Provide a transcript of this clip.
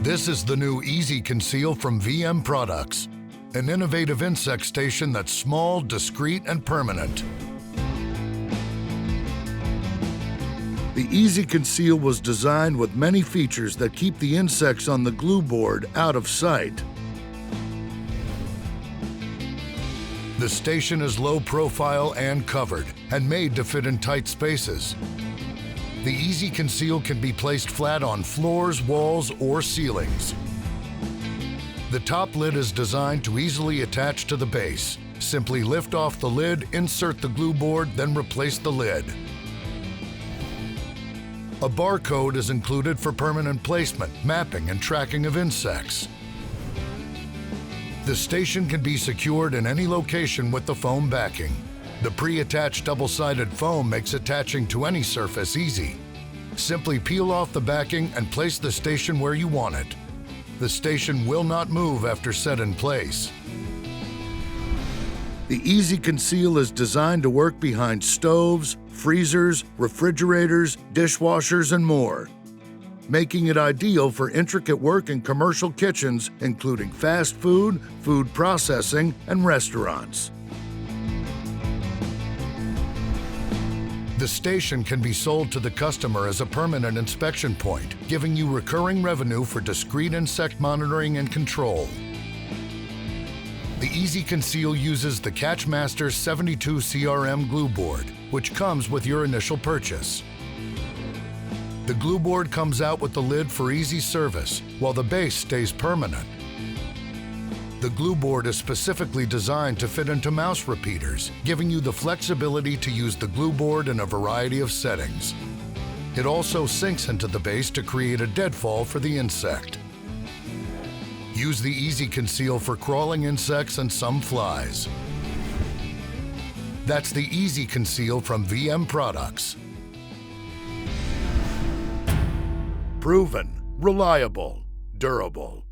This is the new EZ Conceal from VM Products, an innovative insect station that's small, discreet, and permanent. The EZ Conceal was designed with many features that keep the insects on the glue board out of sight. The station is low profile and covered, and made to fit in tight spaces. The EZ Conceal can be placed flat on floors, walls, or ceilings. The top lid is designed to easily attach to the base. Simply lift off the lid, insert the glue board, then replace the lid. A barcode is included for permanent placement, mapping, and tracking of insects. The station can be secured in any location with the foam backing. The pre-attached double-sided foam makes attaching to any surface easy. Simply peel off the backing and place the station where you want it. The station will not move after set in place. The EZ Conceal is designed to work behind stoves, freezers, refrigerators, dishwashers, and more, making it ideal for intricate work in commercial kitchens, including fast food, food processing, and restaurants. The station can be sold to the customer as a permanent inspection point, giving you recurring revenue for discreet insect monitoring and control. The EZ Conceal uses the Catchmaster 72 CRM glue board, which comes with your initial purchase. The glue board comes out with the lid for easy service, while the base stays permanent. The glue board is specifically designed to fit into mouse repeaters, giving you the flexibility to use the glue board in a variety of settings. It also sinks into the base to create a deadfall for the insect. Use the EZ Conceal for crawling insects and some flies. That's the EZ Conceal from VM Products. Proven, reliable, durable.